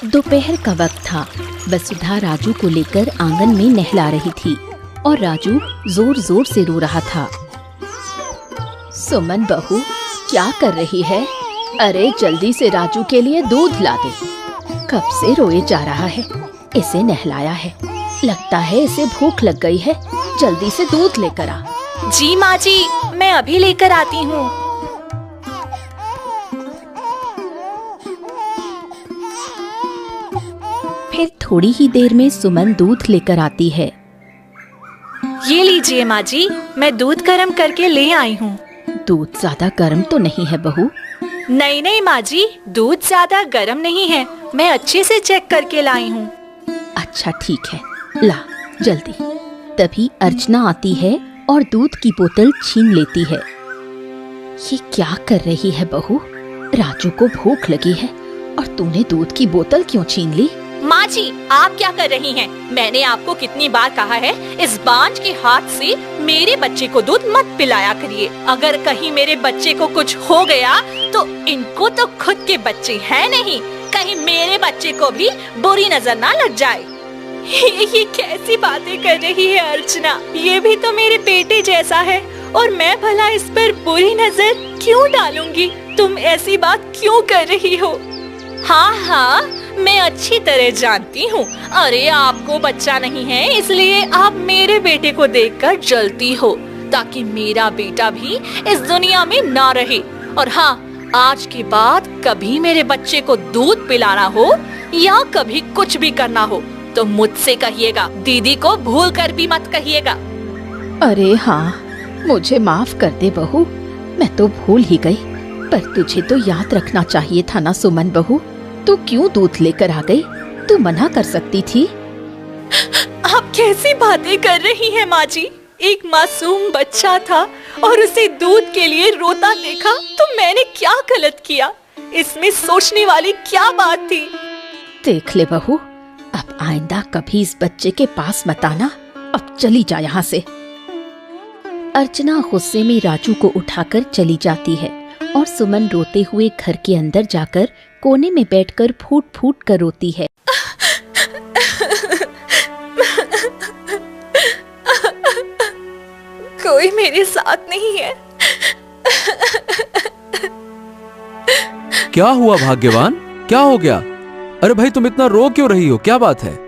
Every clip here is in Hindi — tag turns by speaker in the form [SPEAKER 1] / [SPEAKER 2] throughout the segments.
[SPEAKER 1] दोपहर का वक्त था। वसुधा राजू को लेकर आंगन में नहला रही थी और राजू जोर जोर से रो रहा था। सुमन बहू, क्या कर रही है? अरे जल्दी से राजू के लिए दूध ला दे। कब से रोए जा रहा है। इसे नहलाया है, लगता है इसे भूख लग गई है। जल्दी से दूध लेकर आ।
[SPEAKER 2] जी माँ जी, मैं अभी लेकर आती हूँ।
[SPEAKER 1] फिर थोड़ी ही देर में सुमन दूध लेकर आती है।
[SPEAKER 2] ये लीजिए माँ जी, मैं दूध गर्म करके ले आई हूँ।
[SPEAKER 1] दूध ज्यादा गर्म तो नहीं है बहू?
[SPEAKER 2] नहीं नहीं माँ जी, दूध ज्यादा गर्म नहीं है, मैं अच्छे से चेक करके लाई हूँ।
[SPEAKER 1] अच्छा ठीक है, ला जल्दी। तभी अर्चना आती है और दूध की बोतल छीन लेती है। ये क्या कर रही है बहू? राजू को भूख लगी है और तूने दूध की बोतल क्यों छीन ली?
[SPEAKER 2] माँ जी, आप क्या कर रही हैं? मैंने आपको कितनी बार कहा है, इस बांझ के हाथ से मेरे बच्चे को दूध मत पिलाया करिए। अगर कहीं मेरे बच्चे को कुछ हो गया तो इनको तो खुद के बच्चे हैं नहीं, कहीं मेरे बच्चे को भी बुरी नजर ना लग जाए। ये कैसी बातें कर रही है अर्चना? ये भी तो मेरे बेटे जैसा है और मैं भला इस पर बुरी नजर क्यों डालूंगी? तुम ऐसी बात क्यों कर रही हो? हाँ हाँ, मैं अच्छी तरह जानती हूँ। अरे आपको बच्चा नहीं है, इसलिए आप मेरे बेटे को देखकर जलती हो, ताकि मेरा बेटा भी इस दुनिया में ना रहे। और हाँ, आज के बाद कभी मेरे बच्चे को दूध पिलाना हो या कभी कुछ भी करना हो तो मुझसे कहिएगा, दीदी को भूल कर भी मत कहिएगा।
[SPEAKER 1] अरे हाँ, मुझे माफ कर दे बहू, मैं तो भूल ही गई। पर तुझे तो याद रखना चाहिए था ना सुमन बहू। तू क्यों दूध लेकर आ गई? तू मना कर सकती थी।
[SPEAKER 2] आप कैसी बातें कर रही हैं माँ जी? एक मासूम बच्चा था और उसे दूध के लिए रोता देखा तो मैंने क्या गलत किया? इसमें सोचने वाली क्या बात थी?
[SPEAKER 1] देख ले बहू, अब आइंदा कभी इस बच्चे के पास मत आना। अब चली जा यहाँ से। अर्चना गुस्से में राजू को उठाकर चली जाती है और सुमन रोते हुए घर के अंदर जाकर कोने में बैठकर फूट फूट कर रोती है।
[SPEAKER 2] कोई मेरे साथ नहीं है।
[SPEAKER 3] क्या हुआ भाग्यवान? क्या हो गया? अरे भाई, तुम इतना रो क्यों रही हो? क्या बात है?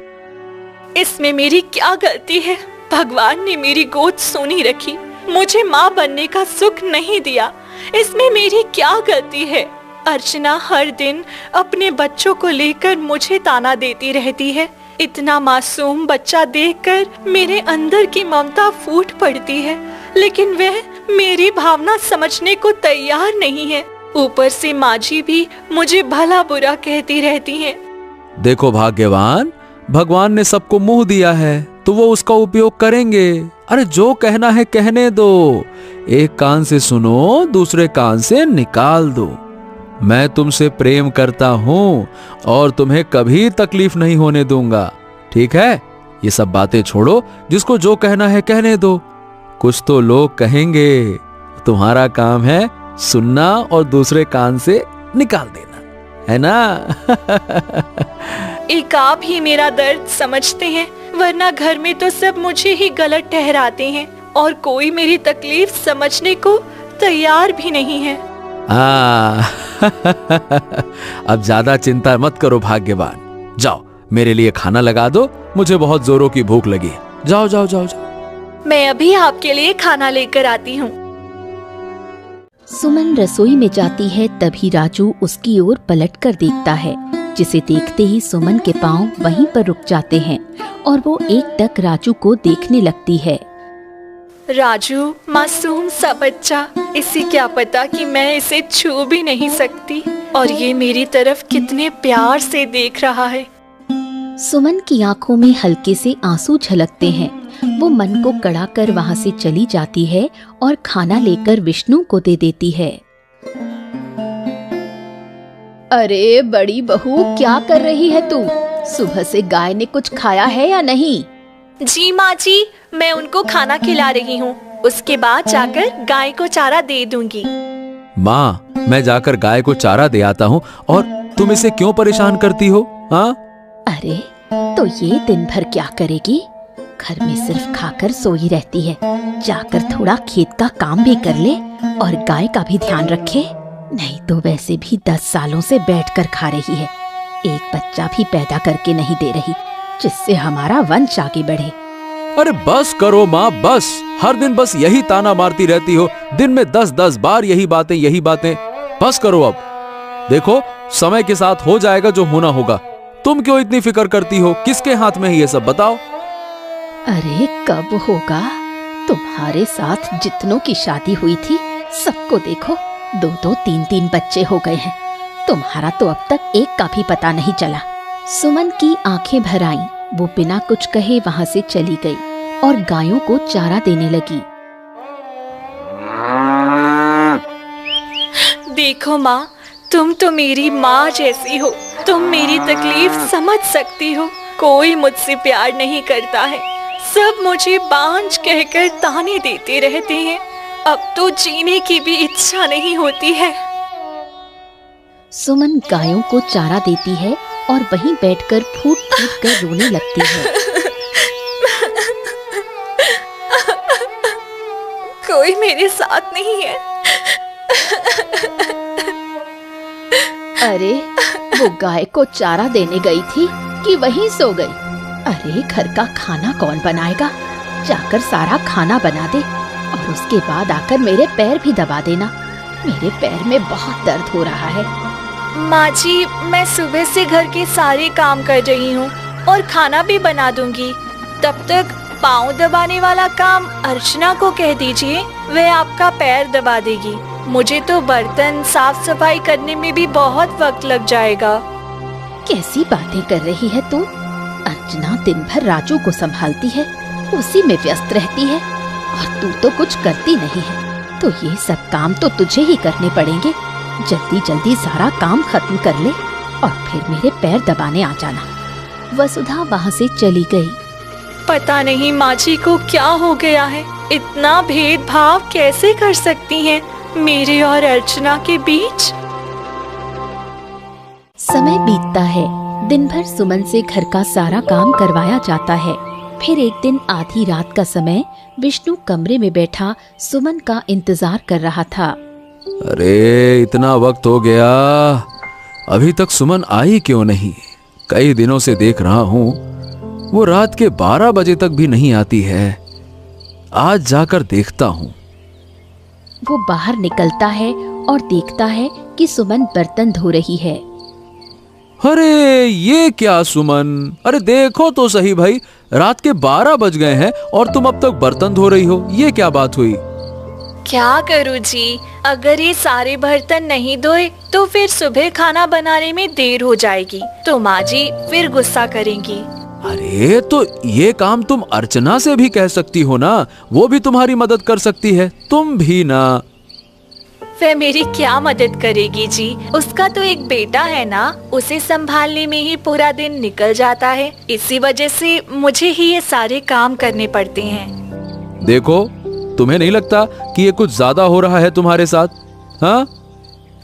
[SPEAKER 2] इसमें मेरी क्या गलती है? भगवान ने मेरी गोद सोनी रखी, मुझे माँ बनने का सुख नहीं दिया। इसमें मेरी क्या गलती है? अर्चना हर दिन अपने बच्चों को लेकर मुझे ताना देती रहती है। इतना मासूम बच्चा देखकर मेरे अंदर की ममता फूट पड़ती है, लेकिन वह मेरी भावना समझने को तैयार नहीं है। ऊपर से माँ जी भी मुझे भला बुरा कहती रहती हैं।
[SPEAKER 3] देखो भाग्यवान, भगवान ने सबको मुंह दिया है तो वो उसका उपयोग करेंगे। अरे जो कहना है कहने दो। एक कान से सुनो, दूसरे कान से निकाल दो। मैं तुमसे प्रेम करता हूँ और तुम्हें कभी तकलीफ नहीं होने दूंगा, ठीक है? ये सब बातें छोड़ो, जिसको जो कहना है कहने दो। कुछ तो लोग कहेंगे, तुम्हारा काम है सुनना और दूसरे कान से निकाल देना, है ना?
[SPEAKER 2] एक आप ही मेरा दर्द समझते हैं, वरना घर में तो सब मुझे ही गलत ठहराते हैं और कोई मेरी तकलीफ समझने को तैयार भी नहीं है।
[SPEAKER 3] अब ज्यादा चिंता मत करो भाग्यवान। जाओ, मेरे लिए खाना लगा दो, मुझे बहुत जोरों की भूख लगी है। जाओ जाओ जाओ जाओ।
[SPEAKER 2] मैं अभी आपके लिए खाना लेकर आती हूँ।
[SPEAKER 1] सुमन रसोई में जाती है, तभी राजू उसकी ओर पलटकर देखता है, जिसे देखते ही सुमन के पांव वहीं पर रुक जाते हैं और वो एकटक राजू को देखने लगती है।
[SPEAKER 2] राजू, मासूम सा बच्चा, इसे क्या पता कि मैं इसे छू भी नहीं सकती और ये मेरी तरफ कितने प्यार से देख रहा है।
[SPEAKER 1] सुमन की आंखों में हल्के से आंसू झलकते हैं। वो मन को कड़ा कर वहाँ से चली जाती है और खाना लेकर विष्णु को दे देती है। अरे बड़ी बहू, क्या कर रही है तू? सुबह से गाय ने कुछ खाया है या नहीं?
[SPEAKER 2] जी माँ जी, मैं उनको खाना खिला रही हूँ, उसके बाद जाकर गाय को चारा दे दूंगी।
[SPEAKER 3] माँ, मैं जाकर गाय को चारा दे आता हूँ और तुम इसे क्यों परेशान करती हो? हाँ?
[SPEAKER 1] अरे तो ये दिन भर क्या करेगी? घर में सिर्फ खाकर सोई रहती है। जाकर थोड़ा खेत का काम भी कर ले और गाय का भी ध्यान रखे। नहीं तो वैसे भी 10 सालों से बैठकर खा रही है। एक बच्चा भी पैदा करके नहीं दे रही, जिससे हमारा वंश आगे बढ़े।
[SPEAKER 3] अरे बस करो माँ, बस। हर दिन बस यही ताना मारती रहती हो। दिन में 10-10 बार यही बातें। बस करो अब। देखो, समय के साथ हो जाएगा जो होना होगा। तुम क्यों इतनी फिक्र करती हो? किसके हाथ में है ये सब, बताओ?
[SPEAKER 1] अरे कब होगा? तुम्हारे साथ जितनों की शादी हुई थी सबको देखो 2-2, 3-3 बच्चे हो गए हैं। तुम्हारा तो अब तक एक का भी पता नहीं चला। सुमन की आंखें भर आईं। वो बिना कुछ कहे वहां से चली गई और गायों को चारा देने लगी।
[SPEAKER 2] देखो माँ, तुम तो मेरी माँ जैसी हो। तुम मेरी तकलीफ समझ सकती हो। कोई मुझसे प्यार नहीं करता है। सब मुझे बांझ कहकर ताने देते रहते हैं। अब तो जीने की भी इच्छा नहीं होती है।
[SPEAKER 1] सुमन गायों को चारा देती है और वहीं बैठकर फूट फूट कर रोने लगती है।
[SPEAKER 2] कोई मेरे साथ नहीं है।
[SPEAKER 1] अरे वो गाय को चारा देने गई थी कि वहीं सो गई? अरे घर का खाना कौन बनाएगा? जाकर सारा खाना बना दे और उसके बाद आकर मेरे पैर भी दबा देना। मेरे पैर में बहुत दर्द हो रहा है।
[SPEAKER 2] माँ जी, मैं सुबह से घर के सारे काम कर रही हूँ और खाना भी बना दूंगी। तब तक पाँव दबाने वाला काम अर्चना को कह दीजिए, वह आपका पैर दबा देगी। मुझे तो बर्तन साफ सफाई करने में भी बहुत वक्त लग जाएगा।
[SPEAKER 1] कैसी बातें कर रही है तू? अर्चना दिन भर राजू को संभालती है, उसी में व्यस्त रहती है और तू तो कुछ करती नहीं है। तो ये सब काम तो तुझे ही करने पड़ेंगे। जल्दी जल्दी सारा काम खत्म कर ले और फिर मेरे पैर दबाने आ जाना। वसुधा वहाँ से चली गई।
[SPEAKER 2] पता नहीं माँ जी को क्या हो गया है। इतना भेदभाव कैसे कर सकती हैं मेरे और अर्चना के बीच।
[SPEAKER 1] समय बीतता है। दिन भर सुमन से घर का सारा काम करवाया जाता है। फिर एक दिन आधी रात का समय विष्णु कमरे में बैठा सुमन का इंतजार कर रहा था।
[SPEAKER 3] अरे इतना वक्त हो गया, अभी तक सुमन आई क्यों नहीं? कई दिनों से देख रहा हूँ वो रात के 12 बजे तक भी नहीं आती है। आज जाकर देखता हूँ।
[SPEAKER 1] वो बाहर निकलता है और देखता है कि सुमन बर्तन धो रही है।
[SPEAKER 3] अरे ये क्या सुमन? अरे देखो तो सही भाई, रात के 12 बज गए हैं और तुम अब तक बर्तन धो रही हो। ये क्या बात हुई?
[SPEAKER 2] क्या करूँ जी, अगर ये सारे बर्तन नहीं धोए तो फिर सुबह खाना बनाने में देर हो जाएगी, तो माँ जी फिर गुस्सा करेंगी।
[SPEAKER 3] अरे तो ये काम तुम अर्चना से भी कह सकती हो ना, वो भी तुम्हारी मदद कर सकती है। तुम भी ना।
[SPEAKER 2] वह मेरी क्या मदद करेगी जी? उसका तो एक बेटा है ना, उसे संभालने में ही पूरा दिन निकल जाता है। इसी वजह से मुझे ही ये सारे काम करने पड़ते हैं।
[SPEAKER 3] देखो, तुम्हें नहीं लगता कि ये कुछ ज्यादा हो रहा है तुम्हारे साथ?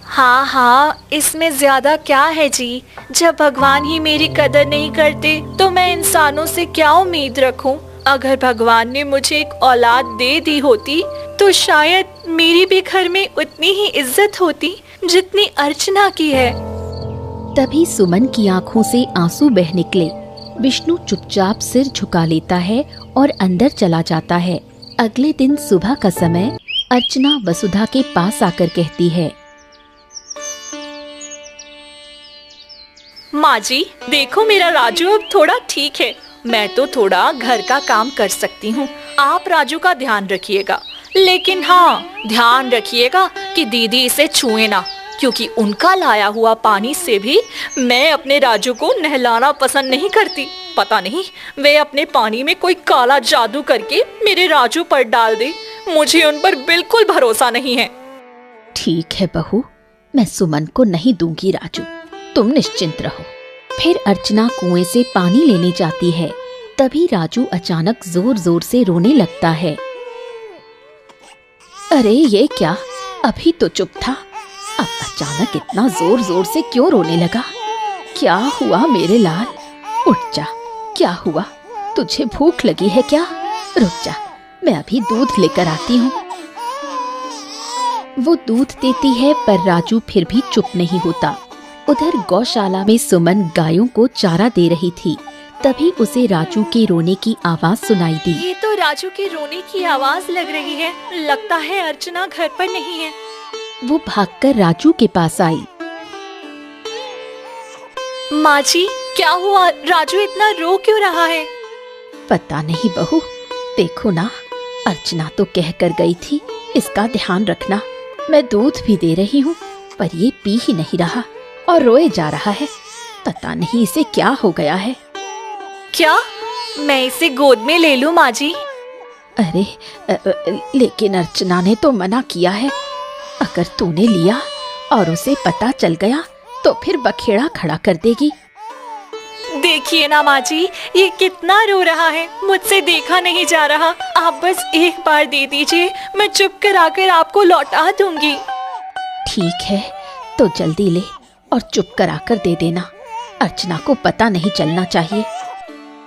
[SPEAKER 3] हाँ
[SPEAKER 2] हाँ, इसमें ज्यादा क्या है जी? जब भगवान ही मेरी कदर नहीं करते तो मैं इंसानों से क्या उम्मीद रखूं? अगर भगवान ने मुझे एक औलाद दे दी होती तो शायद मेरी भी घर में उतनी ही इज्जत होती जितनी अर्चना की है।
[SPEAKER 1] तभी सुमन की आंखों से आंसू बह निकले। विष्णु चुपचाप सिर झुका लेता है और अंदर चला जाता है। अगले दिन सुबह का समय अर्चना वसुधा के पास आकर कहती है,
[SPEAKER 2] माँ जी देखो, मेरा राजू अब थोड़ा ठीक है। मैं तो थोड़ा घर का काम कर सकती हूँ। आप राजू का ध्यान रखिएगा, लेकिन हाँ ध्यान रखिएगा कि दीदी इसे छुए ना, क्योंकि उनका लाया हुआ पानी से भी मैं अपने राजू को नहलाना पसंद नहीं करती। पता नहीं वे अपने पानी में कोई काला जादू करके मेरे राजू पर डाल दे। मुझे उन पर बिल्कुल भरोसा नहीं है।
[SPEAKER 1] ठीक है बहू, मैं सुमन को नहीं दूंगी राजू, तुम निश्चिंत रहो। फिर अर्चना कुएं से पानी लेने जाती है। तभी राजू अचानक जोर जोर से रोने लगता है। अरे ये क्या? अभी तो चुप था, अब अचानक इतना जोर जोर से क्यों रोने लगा? क्या हुआ मेरे लाल? उठ जा, क्या हुआ? तुझे भूख लगी है क्या? रुक जा, मैं अभी दूध लेकर आती हूँ। वो दूध देती है पर राजू फिर भी चुप नहीं होता। उधर गौशाला में सुमन गायों को चारा दे रही थी, तभी उसे राजू के रोने की आवाज सुनाई दी।
[SPEAKER 2] ये तो राजू के रोने की आवाज लग रही है, लगता है अर्चना घर पर नहीं है।
[SPEAKER 1] वो भागकर राजू के पास आई।
[SPEAKER 2] माँ जी, क्या हुआ? राजू इतना रो क्यों रहा है?
[SPEAKER 1] पता नहीं बहू, देखो ना, अर्चना तो कह कर गई थी इसका ध्यान रखना। मैं दूध भी दे रही हूँ पर ये पी ही नहीं रहा और रोए जा रहा है। पता नहीं इसे क्या हो गया है।
[SPEAKER 2] क्या मैं इसे गोद में ले लूं माँ जी?
[SPEAKER 1] अरे लेकिन अर्चना ने तो मना किया है। अगर तूने लिया और उसे पता चल गया तो फिर बखेड़ा खड़ा कर देगी।
[SPEAKER 2] देखिए ना माँ जी, ये कितना रो रहा है, मुझसे देखा नहीं जा रहा। आप बस एक बार दे दीजिए, मैं चुप कराकर आपको लौटा दूंगी।
[SPEAKER 1] ठीक है, तो जल्दी ले और चुप कराकर दे देना। अर्चना को पता नहीं चलना चाहिए।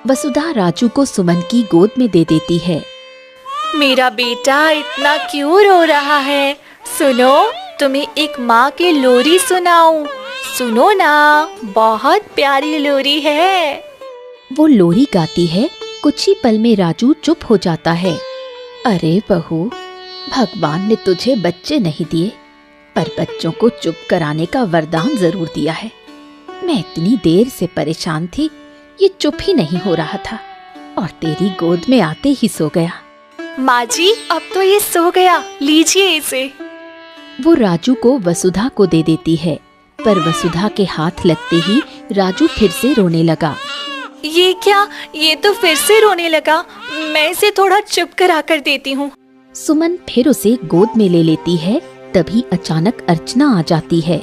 [SPEAKER 1] वसुधा राजू को सुमन की गोद में दे देती है।
[SPEAKER 2] मेरा बेटा इतना क्यों रो रहा है? सुनो, तुम्हें एक माँ की लोरी सुनाऊं। सुनो ना, बहुत प्यारी लोरी है।
[SPEAKER 1] वो लोरी गाती है। कुछ ही पल में राजू चुप हो जाता है। अरे बहू, भगवान ने तुझे बच्चे नहीं दिए पर बच्चों को चुप कराने का वरदान जरूर दिया है। मैं इतनी देर से परेशान थी, ये चुप ही नहीं हो रहा था और तेरी गोद में आते ही सो गया।
[SPEAKER 2] माँ जी, अब तो ये सो गया, लीजिए इसे।
[SPEAKER 1] वो राजू को वसुधा को दे देती है पर वसुधा के हाथ लगते ही राजू फिर से रोने लगा।
[SPEAKER 2] ये क्या? ये तो फिर से रोने लगा। मैं इसे थोड़ा चुप कराकर देती हूँ।
[SPEAKER 1] सुमन फिर उसे गोद में ले लेती है। तभी अचानक अर्चना आ जाती है।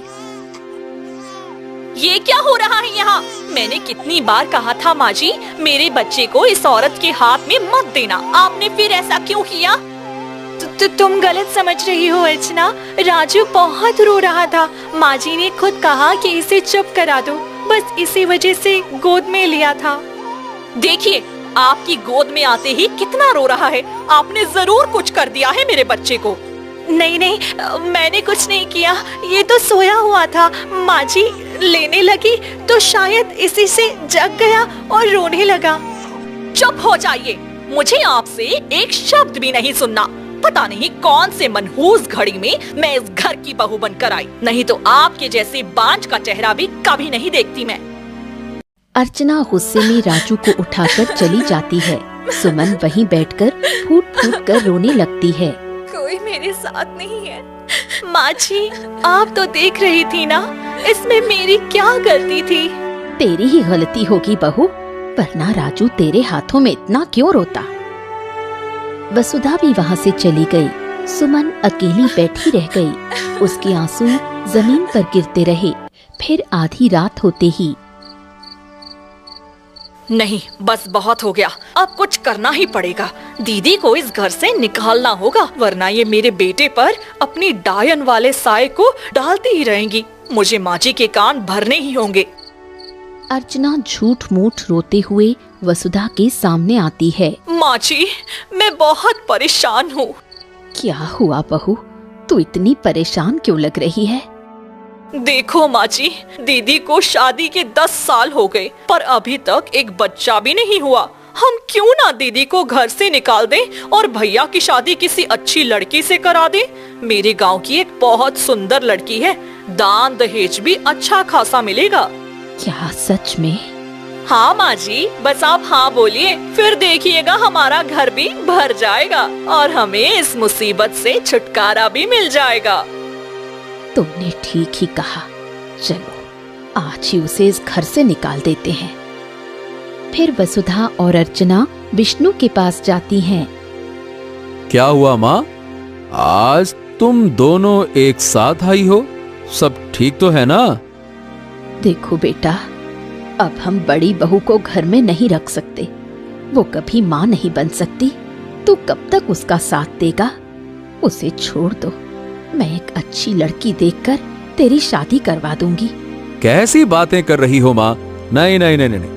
[SPEAKER 2] ये क्या हो रहा है यहाँ? मैंने कितनी बार कहा था माँ जी, मेरे बच्चे को इस औरत के हाथ में मत देना। आपने फिर ऐसा क्यों किया? तुम गलत समझ रही हो अर्चना। राजू बहुत रो रहा था। माँ जी ने खुद कहा कि इसे चुप करा दो, बस इसी वजह से गोद में लिया था। देखिए, आपकी गोद में आते ही कितना रो रहा है। आपने जरूर कुछ कर दिया है मेरे बच्चे को। नहीं नहीं, मैंने कुछ नहीं किया, ये तो सोया हुआ था। माँ जी लेने लगी तो शायद इसी से जग गया और रोने लगा। चुप हो जाइए, मुझे आपसे एक शब्द भी नहीं सुनना। पता नहीं कौन से मनहूस घड़ी में मैं इस घर की बहू बनकर आई, नहीं तो आपके जैसे बांझ का चेहरा भी कभी नहीं देखती मैं।
[SPEAKER 1] अर्चना गुस्से में राजू को उठाकर चली जाती है। सुमन वहीं बैठकर फूट फूट कर रोने लगती है।
[SPEAKER 2] कोई मेरे साथ नहीं है। माँ जी, आप तो देख रही थी ना, इसमें मेरी क्या गलती थी?
[SPEAKER 1] तेरी ही गलती होगी बहू, वरना राजू तेरे हाथों में इतना क्यों रोता। वसुधा भी वहाँ से चली गई। सुमन अकेली बैठी रह गई। उसके आंसू जमीन पर गिरते रहे। फिर आधी रात होते ही,
[SPEAKER 2] नहीं, बस बहुत हो गया, अब कुछ करना ही पड़ेगा। दीदी को इस घर से निकालना होगा, वरना ये मेरे बेटे पर अपनी डायन वाले साए को डालती ही रहेंगी। मुझे माँ जी के कान भरने ही होंगे।
[SPEAKER 1] अर्चना झूठ मूठ रोते हुए वसुधा के सामने आती है।
[SPEAKER 2] माँ जी, मैं बहुत परेशान हूँ।
[SPEAKER 1] क्या हुआ बहू, तू इतनी परेशान क्यों लग रही है?
[SPEAKER 2] देखो माँ जी, दीदी को शादी के 10 साल हो गए पर अभी तक एक बच्चा भी नहीं हुआ। हम क्यों ना दीदी को घर से निकाल दें और भैया की शादी किसी अच्छी लड़की से करा दें। मेरे गांव की एक बहुत सुंदर लड़की है, दान दहेज भी अच्छा खासा मिलेगा।
[SPEAKER 1] क्या सच में?
[SPEAKER 2] हाँ माँ जी, बस आप हाँ बोलिए, फिर देखिएगा हमारा घर भी भर जाएगा और हमें इस मुसीबत से छुटकारा भी मिल जाएगा।
[SPEAKER 1] तुमने ठीक ही कहा, चलो आज ही उसे इस घर से निकाल देते हैं। फिर वसुधा और अर्चना विष्णु के पास जाती हैं।
[SPEAKER 3] क्या हुआ माँ, आज तुम दोनों एक साथ आई हो? सब ठीक तो है ना?
[SPEAKER 1] देखो बेटा, अब हम बड़ी बहू को घर में नहीं रख सकते। वो कभी माँ नहीं बन सकती। तू कब तक उसका साथ देगा? उसे छोड़ दो। मैं एक अच्छी लड़की देखकर तेरी शादी करवा दूंगी।
[SPEAKER 3] कैसी बातें कर रही हो माँ? नहीं नहीं नहीं नहीं,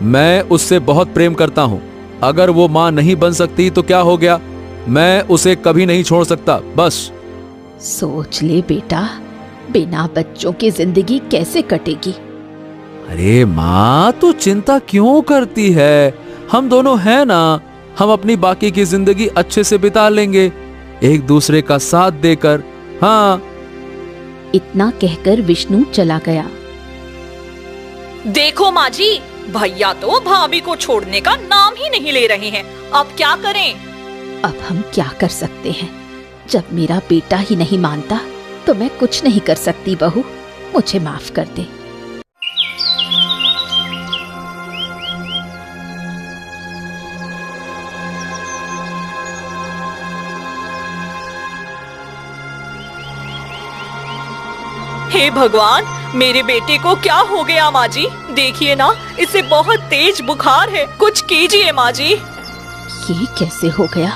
[SPEAKER 3] मैं उससे बहुत प्रेम करता हूँ। अगर वो माँ नहीं बन सकती तो क्या हो गया, मैं उसे कभी नहीं छोड़ सकता। बस
[SPEAKER 1] सोच ले बेटा, बिना बच्चों की जिंदगी कैसे कटेगी।
[SPEAKER 3] अरे माँ, तू चिंता क्यों करती है? हम दोनों हैं ना, हम अपनी बाकी की जिंदगी अच्छे से बिता लेंगे, एक दूसरे का साथ देकर। हाँ।
[SPEAKER 1] इतना कहकर विष्णु चला गया।
[SPEAKER 2] देखो माँ जी, भैया तो भाभी को छोड़ने का नाम ही नहीं ले रहे हैं। अब क्या करें?
[SPEAKER 1] अब हम क्या कर सकते हैं? जब मेरा बेटा ही नहीं मानता तो मैं कुछ नहीं कर सकती। बहू, मुझे माफ कर दे।
[SPEAKER 2] हे भगवान, मेरे बेटे को क्या हो गया माँ जी? देखिए ना, इसे बहुत तेज बुखार है, कुछ कीजिए माँ जी।
[SPEAKER 1] ये कैसे हो गया?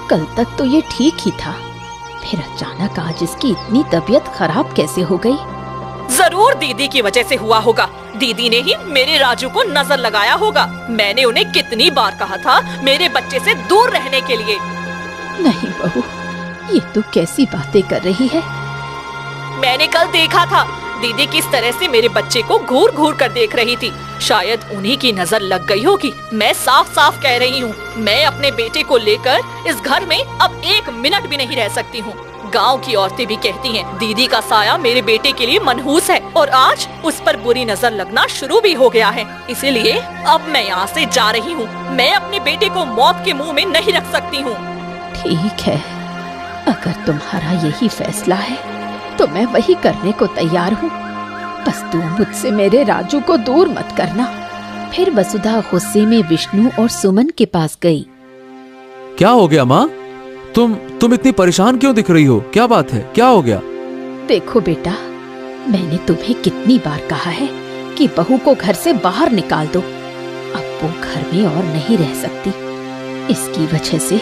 [SPEAKER 1] कल तक तो ये ठीक ही था, फिर अचानक आज इसकी इतनी तबीयत खराब कैसे हो गई?
[SPEAKER 2] जरूर दीदी की वजह से हुआ होगा। दीदी ने ही मेरे राजू को नजर लगाया होगा। मैंने उन्हें कितनी बार कहा था मेरे बच्चे से दूर रहने के लिए।
[SPEAKER 1] नहीं बहू, ये तू कैसी बातें कर रही है?
[SPEAKER 2] मैंने कल देखा था दीदी किस तरह से मेरे बच्चे को घूर घूर कर देख रही थी। शायद उन्हीं की नजर लग गई होगी। मैं साफ साफ कह रही हूँ, मैं अपने बेटे को लेकर इस घर में अब एक मिनट भी नहीं रह सकती हूँ। गांव की औरतें भी कहती हैं, दीदी का साया मेरे बेटे के लिए मनहूस है और आज उस पर बुरी नजर लगना शुरू भी हो गया है। इसीलिए अब मैं यहाँ से जा रही हूँ। मैं अपने बेटे को मौत के मुंह में नहीं रख सकती हूँ।
[SPEAKER 1] ठीक है, अगर तुम्हारा यही फैसला है तो मैं वही करने को तैयार हूँ। बस तू मुझसे मेरे राजू को दूर मत करना। फिर वसुधा गुस्से में विष्णु और सुमन के पास गई।
[SPEAKER 3] क्या हो गया माँ? तुम इतनी परेशान क्यों दिख रही हो? क्या बात है, क्या हो गया?
[SPEAKER 1] देखो बेटा, मैंने तुम्हें कितनी बार कहा है कि बहू को घर से बाहर निकाल दो। अब वो घर में और नहीं रह सकती। इसकी वजह से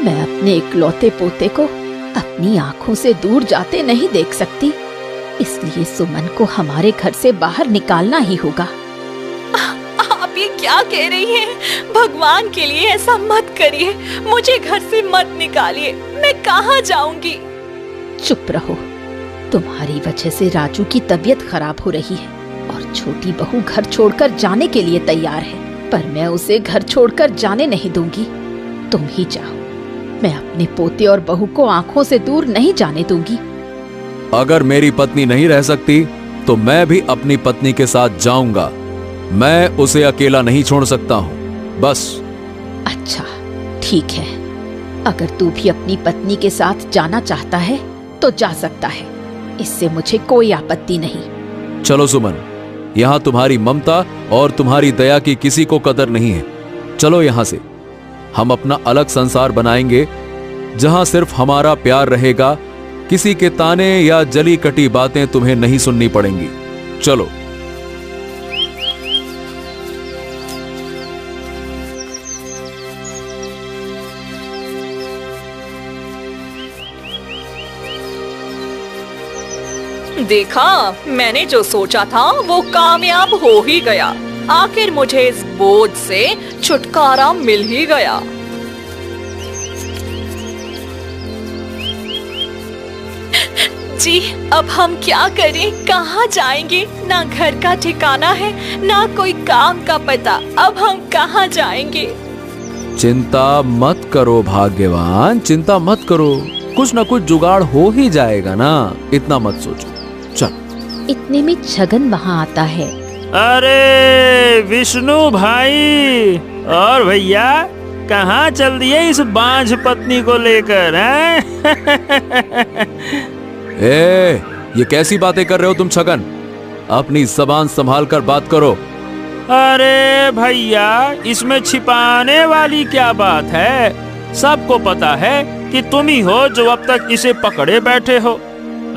[SPEAKER 1] मैं अपने इकलौते पोते को अपनी आंखों से दूर जाते नहीं देख सकती। इसलिए सुमन को हमारे घर से बाहर निकालना ही होगा।
[SPEAKER 2] आप ये क्या कह रही हैं? भगवान के लिए ऐसा मत करिए, मुझे घर से मत निकालिए। मैं कहाँ जाऊंगी?
[SPEAKER 1] चुप रहो। तुम्हारी वजह से राजू की तबीयत खराब हो रही है और छोटी बहू घर छोड़कर जाने के लिए तैयार है, पर मैं उसे घर छोड़कर जाने नहीं दूंगी। तुम ही जाओ, मैं अपने पोते और बहू को आंखों से दूर नहीं जाने दूंगी।
[SPEAKER 3] अगर मेरी पत्नी नहीं रह सकती तो मैं भी अपनी पत्नी के साथ जाऊंगा। मैं उसे अकेला नहीं छोड़ सकता हूँ। बस।
[SPEAKER 1] अच्छा ठीक है, अगर तू भी अपनी पत्नी के साथ जाना चाहता है तो जा सकता है, इससे मुझे कोई आपत्ति नहीं।
[SPEAKER 3] चलो सुमन, यहाँ तुम्हारी ममता और तुम्हारी दया की किसी को कदर नहीं है। चलो यहाँ से, हम अपना अलग संसार बनाएंगे जहां सिर्फ हमारा प्यार रहेगा। किसी के ताने या जली कटी बातें तुम्हें नहीं सुननी पड़ेंगी। चलो।
[SPEAKER 2] देखा, मैंने जो सोचा था वो कामयाब हो ही गया। आखिर मुझे इस बोझ से छुटकारा मिल ही गया। जी, अब हम क्या करें? कहाँ जाएंगे? ना घर का ठिकाना है, ना कोई काम का पता। अब हम कहाँ जाएंगे?
[SPEAKER 3] चिंता मत करो भाग्यवान, चिंता मत करो। कुछ ना कुछ जुगाड़ हो ही जाएगा ना, इतना मत सोचो। चल।
[SPEAKER 1] इतने में छगन वहाँ आता है।
[SPEAKER 4] अरे विष्णु भाई और भैया, कहाँ चल दिए इस बांझ पत्नी को लेकर हैं?
[SPEAKER 3] ये कैसी बातें कर रहे हो तुम छगन? अपनी जबान संभाल कर बात करो।
[SPEAKER 4] अरे भैया, इसमें छिपाने वाली क्या बात है? सबको पता है कि तुम ही हो जो अब तक इसे पकड़े बैठे हो।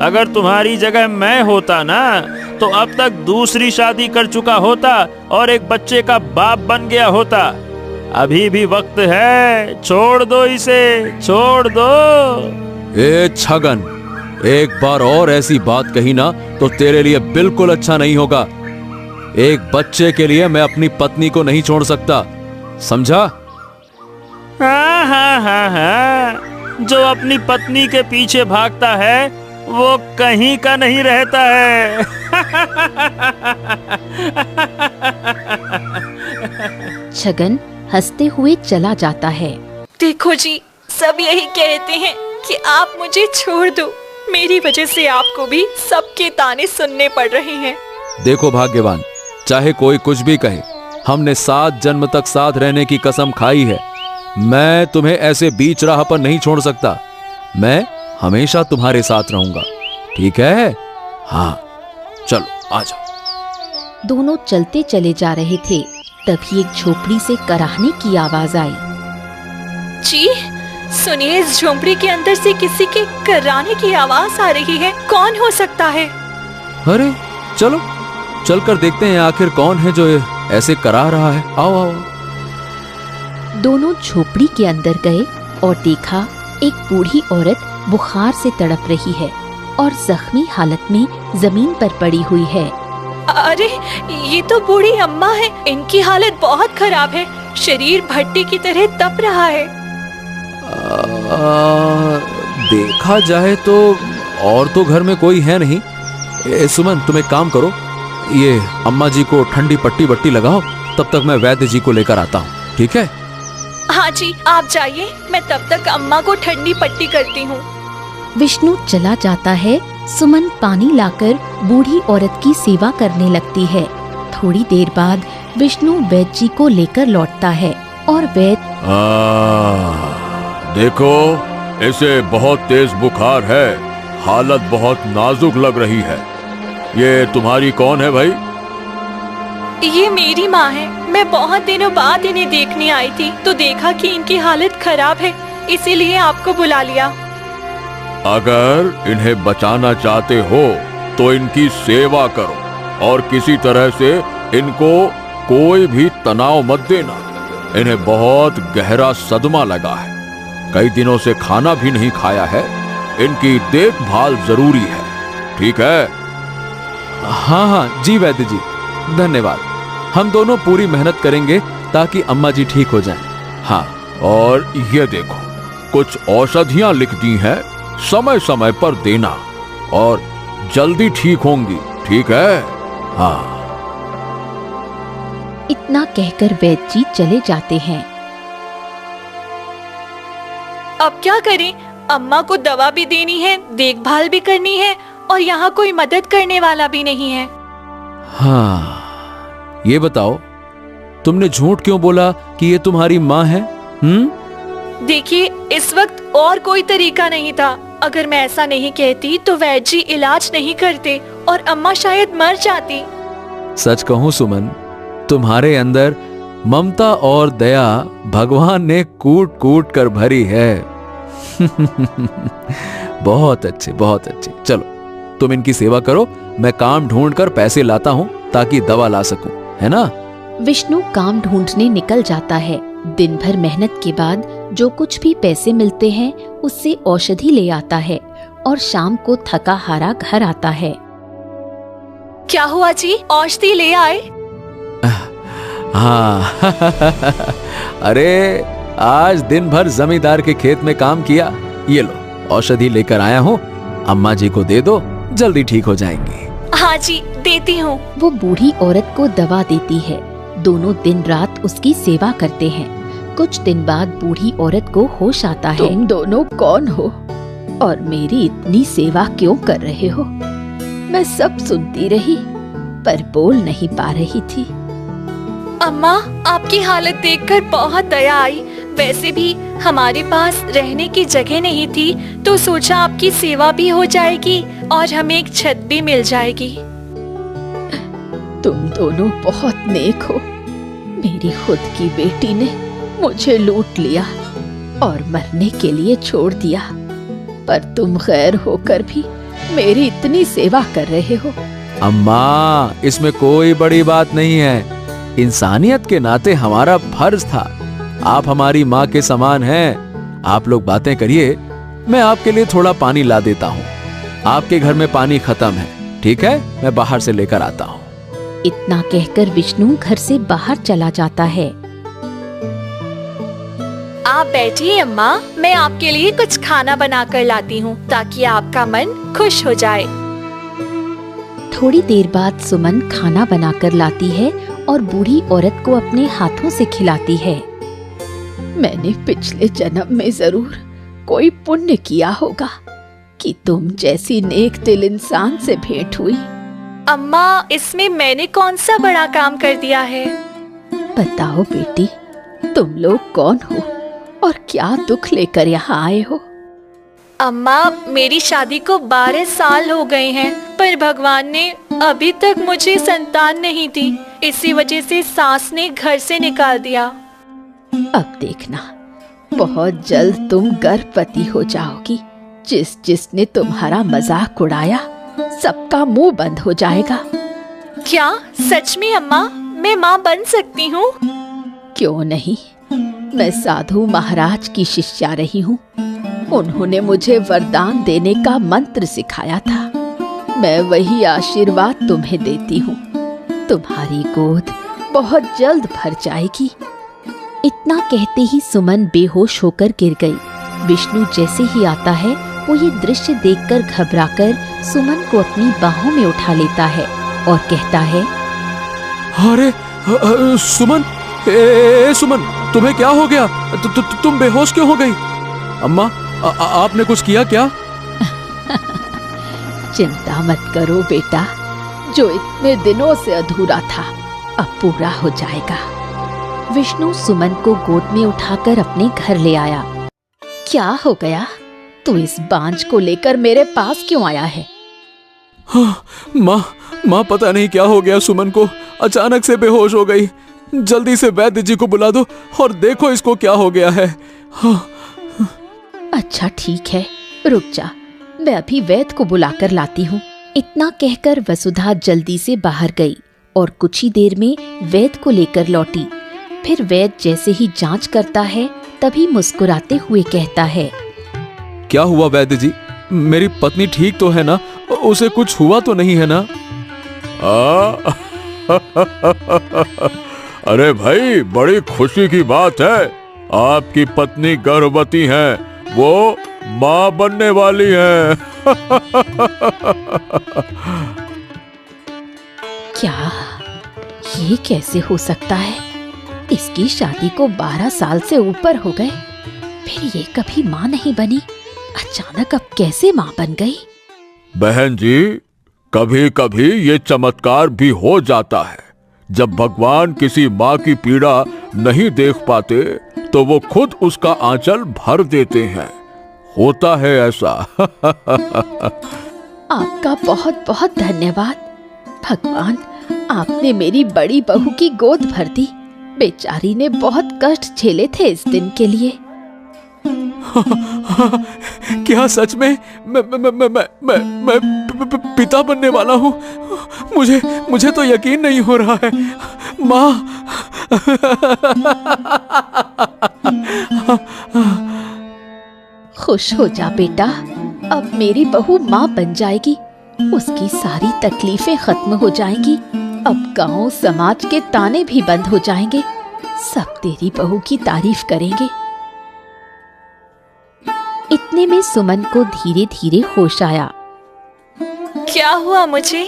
[SPEAKER 4] अगर तुम्हारी जगह मैं होता ना तो अब तक दूसरी शादी कर चुका होता और एक बच्चे का बाप बन गया होता। अभी भी वक्त है, छोड़ दो इसे, छोड़ दो।
[SPEAKER 3] ए छगन, एक बार और ऐसी बात कही ना तो तेरे लिए बिल्कुल अच्छा नहीं होगा। एक बच्चे के लिए मैं अपनी पत्नी को नहीं छोड़ सकता, समझा?
[SPEAKER 4] हाँ हाँ हाँ हाँ, जो अपनी पत्नी के पीछे भागता है वो कहीं का नहीं रहता है।
[SPEAKER 1] छगन हंसते हुए चला जाता है।
[SPEAKER 2] देखो जी, सब यही कहते हैं कि आप मुझे छोड़ दो। मेरी वजह से आपको भी सबके ताने सुनने पड़ रहे हैं।
[SPEAKER 3] देखो भाग्यवान, चाहे कोई कुछ भी कहे, हमने 7 जन्म तक साथ रहने की कसम खाई है। मैं तुम्हें ऐसे बीच राह पर नहीं छोड़ सकता। मैं हमेशा तुम्हारे साथ रहूंगा, ठीक है? हाँ, चलो आ जाओ।
[SPEAKER 1] दोनों चलते चले जा रहे थे, तभी एक झोपड़ी से कराहने की आवाज आई।
[SPEAKER 2] जी सुनिए, इस झोंपड़ी के अंदर से किसी के कराने की आवाज आ रही है। कौन हो सकता है?
[SPEAKER 3] अरे चलो चलकर देखते हैं आखिर कौन है जो ऐसे करा रहा है। आओ आओ।
[SPEAKER 1] दोनों झोपड़ी के अंदर गए और देखा एक बूढ़ी औरत बुखार से तड़प रही है और जख्मी हालत में जमीन पर पड़ी हुई है।
[SPEAKER 2] अरे ये तो बूढ़ी अम्मा है। इनकी हालत बहुत खराब है। शरीर भट्टी की तरह तप रहा है।
[SPEAKER 3] देखा जाए तो और तो घर में कोई है नहीं। सुमन, तुम एक काम करो, ये अम्मा जी को ठंडी पट्टी बट्टी लगाओ, तब तक मैं वैद्य जी को लेकर आता हूँ, ठीक है?
[SPEAKER 2] हाँ जी, आप जाइए, मैं तब तक अम्मा को ठंडी पट्टी करती हूँ।
[SPEAKER 1] विष्णु चला जाता है। सुमन पानी लाकर बूढ़ी औरत की सेवा करने लगती है। थोड़ी देर बाद विष्णु वैद्य जी को लेकर लौटता है और वैद्य,
[SPEAKER 5] देखो, इसे बहुत तेज बुखार है, हालत बहुत नाजुक लग रही है। ये तुम्हारी कौन है भाई?
[SPEAKER 2] ये मेरी माँ है। मैं बहुत दिनों बाद इन्हें देखने आई थी तो देखा कि इनकी हालत खराब है, इसीलिए आपको बुला लिया।
[SPEAKER 5] अगर इन्हें बचाना चाहते हो तो इनकी सेवा करो और किसी तरह से इनको कोई भी तनाव मत देना। इन्हें बहुत गहरा सदमा लगा है, कई दिनों से खाना भी नहीं खाया है। इनकी देखभाल जरूरी है, ठीक है?
[SPEAKER 3] हाँ हाँ जी वैद्य जी, धन्यवाद। हम दोनों पूरी मेहनत करेंगे ताकि अम्मा जी ठीक हो जाएं। हाँ,
[SPEAKER 5] और ये देखो, कुछ औषधियां लिख दी हैं, समय समय पर देना और जल्दी ठीक होंगी, ठीक है? हाँ।
[SPEAKER 1] इतना कहकर वैद्य जी चले जाते हैं।
[SPEAKER 2] अब क्या करें? अम्मा को दवा भी देनी है, देखभाल भी करनी है और यहाँ कोई मदद करने वाला भी नहीं है।
[SPEAKER 3] हाँ, ये बताओ, तुमने झूठ क्यों बोला कि ये तुम्हारी माँ है?
[SPEAKER 2] देखिए, इस वक्त और कोई तरीका नहीं था। अगर मैं ऐसा नहीं कहती तो वैद्य जी इलाज नहीं करते और अम्मा शायद मर जाती।
[SPEAKER 3] सच कहूं सुमन, तुम्हारे अंदर ममता और दया भगवान ने कूट कूट कर भरी है। बहुत अच्छे, बहुत अच्छे। चलो तुम इनकी सेवा करो, मैं काम ढूंढ कर पैसे लाता हूँ ताकि दवा ला सकूं, है ना?
[SPEAKER 1] विष्णु काम ढूंढने निकल जाता है। दिन भर मेहनत के बाद जो कुछ भी पैसे मिलते हैं उससे औषधि ले आता है और शाम को थका हारा घर आता है।
[SPEAKER 2] क्या हुआ जी, औषधि ले आए?
[SPEAKER 3] हाँ। अरे आज दिन भर जमींदार के खेत में काम किया। ये लो, औषधि लेकर आया हूँ, अम्मा जी को दे दो, जल्दी ठीक हो जाएंगी।
[SPEAKER 2] हाँ जी, देती हूँ।
[SPEAKER 1] वो बूढ़ी औरत को दवा देती है। दोनों दिन रात उसकी सेवा करते हैं। कुछ दिन बाद बूढ़ी औरत को होश आता है। तुम दोनों कौन हो और मेरी इतनी सेवा क्यों कर रहे हो? मैं सब सुनती रही पर बोल नहीं पा रही थी।
[SPEAKER 2] अम्मा, आपकी हालत देखकर बहुत दया आई। वैसे भी हमारे पास रहने की जगह नहीं थी तो सोचा आपकी सेवा भी हो जाएगी और हमें एक छत भी मिल जाएगी।
[SPEAKER 1] तुम दोनों बहुत नेक हो। मेरी खुद की बेटी ने मुझे लूट लिया और मरने के लिए छोड़ दिया, पर तुम गैर होकर भी मेरी इतनी सेवा कर रहे हो।
[SPEAKER 3] अम्मा, इसमें कोई बड़ी बात नहीं है। इंसानियत के नाते हमारा फर्ज था। आप हमारी माँ के समान हैं। आप लोग बातें करिए, मैं आपके लिए थोड़ा पानी ला देता हूँ। आपके घर में पानी खत्म है, ठीक है, मैं बाहर से लेकर आता हूँ।
[SPEAKER 1] इतना कहकर विष्णु घर से बाहर चला जाता है।
[SPEAKER 2] आप बैठिए अम्मा, मैं आपके लिए कुछ खाना बना कर लाती हूँ ताकि आपका मन खुश हो जाए।
[SPEAKER 1] थोड़ी देर बाद सुमन खाना बनाकर लाती है और बूढ़ी औरत को अपने हाथों से खिलाती है। मैंने पिछले जन्म में जरूर कोई पुण्य किया होगा कि तुम जैसी नेक दिल इंसान से भेंट हुई।
[SPEAKER 2] अम्मा, इसमें मैंने कौन सा बड़ा काम कर दिया है?
[SPEAKER 1] बताओ बेटी, तुम लोग कौन हो और क्या दुख लेकर यहाँ आए हो?
[SPEAKER 2] अम्मा, मेरी शादी को 12 साल हो गए हैं, पर भगवान ने अभी तक मुझे संतान नहीं दी। इसी वजह से सास ने घर से निकाल दिया।
[SPEAKER 1] अब देखना, बहुत जल्द तुम गर्भवती हो जाओगी। जिसने तुम्हारा मजाक उड़ाया, सबका मुंह बंद हो जाएगा।
[SPEAKER 2] क्या सच में अम्मा, मैं माँ बन सकती हूँ?
[SPEAKER 1] क्यों नहीं, मैं साधु महाराज की शिष्या रही हूँ। उन्होंने मुझे वरदान देने का मंत्र सिखाया था। मैं वही आशीर्वाद तुम्हें देती हूँ। तुम्हारी गोद बहुत जल्द भर जाएगी। इतना कहते ही सुमन बेहोश होकर गिर गई। विष्णु जैसे ही आता है, वो ये दृश्य देखकर घबराकर सुमन को अपनी बाहों में उठा लेता है और कहता है,
[SPEAKER 3] अरे सुमन, सुमन, तुम्हें क्या हो गया? तुम बेहोश क्यों हो गई? अम्मा, आपने कुछ किया क्या?
[SPEAKER 1] चिंता मत करो बेटा, जो इतने दिनों से अधूरा था अब पूरा हो जाएगा। विष्णु सुमन को गोद में उठाकर अपने घर ले आया। क्या हो गया? तू इस बांझ को लेकर मेरे पास क्यों आया है?
[SPEAKER 3] हाँ, माँ पता नहीं क्या हो गया, सुमन को अचानक से बेहोश हो गई। जल्दी से वैद्य जी को बुला दो और देखो इसको क्या हो गया है। हाँ।
[SPEAKER 1] अच्छा ठीक है, रुक जा, मैं अभी वैद्य को बुलाकर लाती हूँ। इतना कहकर वसुधा जल्दी से बाहर गई और कुछ ही देर में वैद्य को लेकर लौटी। फिर वैद्य जैसे ही जांच करता है, तभी मुस्कुराते हुए कहता है,
[SPEAKER 3] क्या हुआ वैद्य जी? मेरी पत्नी ठीक तो है ना? उसे कुछ हुआ तो नहीं है ना?
[SPEAKER 5] अरे भाई, बड़ी खुशी की बात है। आपकी पत्नी गर्भवती है, वो माँ बनने वाली है।
[SPEAKER 1] क्या ये कैसे हो सकता है? इसकी शादी को 12 साल से ऊपर हो गए, फिर ये कभी माँ नहीं बनी, अचानक अब कैसे माँ बन गई?
[SPEAKER 5] बहन जी, कभी कभी ये चमत्कार भी हो जाता है। जब भगवान किसी माँ की पीड़ा नहीं देख पाते तो वो खुद उसका आंचल भर देते हैं। होता है ऐसा।
[SPEAKER 1] आपका बहुत बहुत धन्यवाद भगवान, आपने मेरी बड़ी बहू की गोद भर दी। बेचारी ने बहुत कष्ट झेले थे इस दिन के लिए।
[SPEAKER 3] क्या सच में मैं पिता बनने वाला हूँ? मुझे तो यकीन नहीं हो रहा है। माँ।
[SPEAKER 1] खुश हो जा बेटा, अब मेरी बहू माँ बन जाएगी। उसकी सारी तकलीफें खत्म हो जाएंगी। अब गांव समाज के ताने भी बंद हो जाएंगे। सब तेरी बहू की तारीफ करेंगे। इतने में सुमन को धीरे धीरे होश आया।
[SPEAKER 2] क्या हुआ मुझे?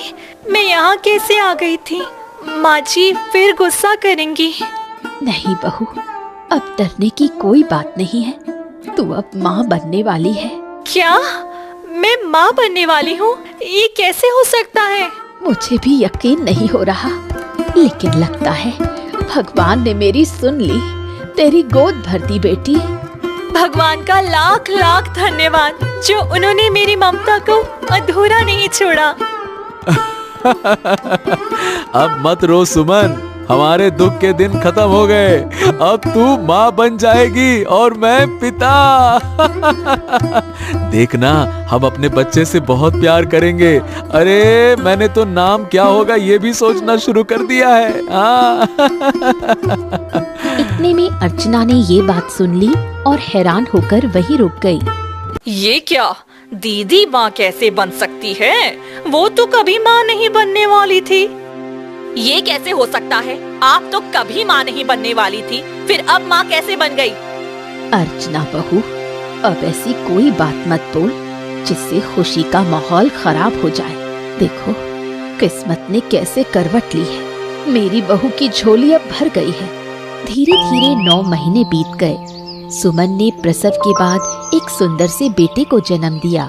[SPEAKER 2] मैं यहाँ कैसे आ गई थी? माँ जी फिर गुस्सा करेंगी।
[SPEAKER 1] नहीं बहू, अब डरने की कोई बात नहीं है। तू अब माँ बनने वाली है।
[SPEAKER 2] क्या? मैं माँ बनने वाली हूँ? ये कैसे हो सकता है?
[SPEAKER 1] मुझे भी यकीन नहीं हो रहा, लेकिन लगता है भगवान ने मेरी सुन ली। तेरी गोद भर दी बेटी।
[SPEAKER 2] भगवान का लाख लाख धन्यवाद, जो उन्होंने मेरी ममता को अधूरा नहीं छोड़ा।
[SPEAKER 3] अब मत रो सुमन, हमारे दुख के दिन खत्म हो गए। अब तू माँ बन जाएगी और मैं पिता। देखना, हम अपने बच्चे से बहुत प्यार करेंगे। अरे मैंने तो नाम क्या होगा ये भी सोचना शुरू कर दिया है।
[SPEAKER 1] इतने में अर्चना ने ये बात सुन ली और हैरान होकर वहीं रुक गई।
[SPEAKER 2] ये क्या? दीदी माँ कैसे बन सकती है? वो तो कभी माँ नहीं बनने वाली थी। ये कैसे हो सकता है? आप तो कभी माँ नहीं बनने वाली थी, फिर अब माँ कैसे बन गई?
[SPEAKER 1] अर्चना बहू, अब ऐसी कोई बात मत बोल जिससे खुशी का माहौल खराब हो जाए। देखो किस्मत ने कैसे करवट ली है। मेरी बहू की झोली अब भर गई है। धीरे धीरे 9 महीने बीत गए। सुमन ने प्रसव के बाद एक सुंदर से बेटे को जन्म दिया।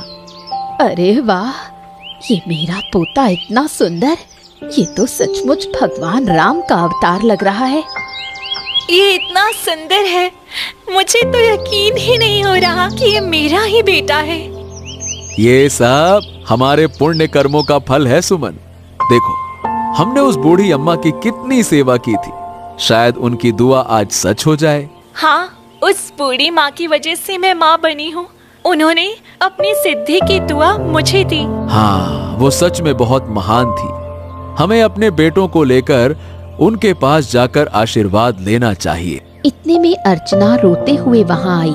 [SPEAKER 1] अरे वाह, ये मेरा पोता इतना सुंदर, ये तो सचमुच भगवान राम का अवतार लग रहा है।
[SPEAKER 2] ये इतना सुंदर है, मुझे तो यकीन ही नहीं हो रहा कि ये मेरा ही बेटा है।
[SPEAKER 3] ये सब हमारे पुण्य कर्मों का फल है सुमन। देखो, हमने उस बूढ़ी अम्मा की कितनी सेवा की थी, शायद उनकी दुआ आज सच हो जाए।
[SPEAKER 2] हाँ, उस बूढ़ी माँ की वजह से मैं माँ बनी हूँ। उन्होंने अपनी सिद्धि की दुआ मुझे दी।
[SPEAKER 3] हाँ, वो सच में बहुत महान थी। हमें अपने बेटों को लेकर उनके पास जाकर आशीर्वाद लेना चाहिए।
[SPEAKER 1] इतने में अर्चना रोते हुए वहाँ आई।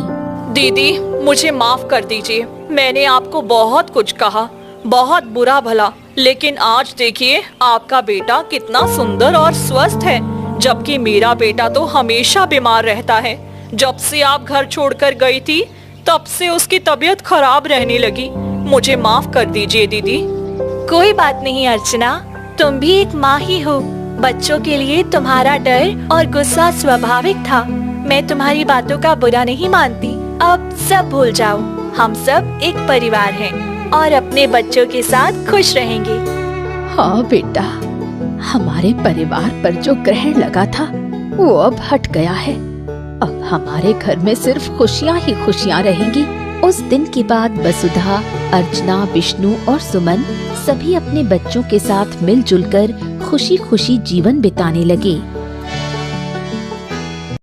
[SPEAKER 2] दीदी, मुझे माफ कर दीजिए। मैंने आपको बहुत कुछ कहा, बहुत बुरा भला, लेकिन आज देखिए आपका बेटा कितना सुंदर और स्वस्थ है, जबकि मेरा बेटा तो हमेशा बीमार रहता है। जब से आप घर छोड़कर गई थी, तब से उसकी तबीयत खराब रहने लगी। मुझे माफ कर दीजिए दीदी। कोई बात नहीं अर्चना, तुम भी एक माँ ही हो। बच्चों के लिए तुम्हारा डर और गुस्सा स्वाभाविक था। मैं तुम्हारी बातों का बुरा नहीं मानती। अब सब भूल जाओ। हम सब एक परिवार हैं और अपने बच्चों के साथ खुश रहेंगे।
[SPEAKER 1] हाँ बेटा, हमारे परिवार पर जो ग्रहण लगा था वो अब हट गया है। अब हमारे घर में सिर्फ खुशियाँ ही खुशियाँ रहेंगी। उस दिन के बाद वसुधा, अर्चना, विष्णु और सुमन सभी अपने बच्चों के साथ मिलजुल कर खुशी खुशी जीवन बिताने लगे।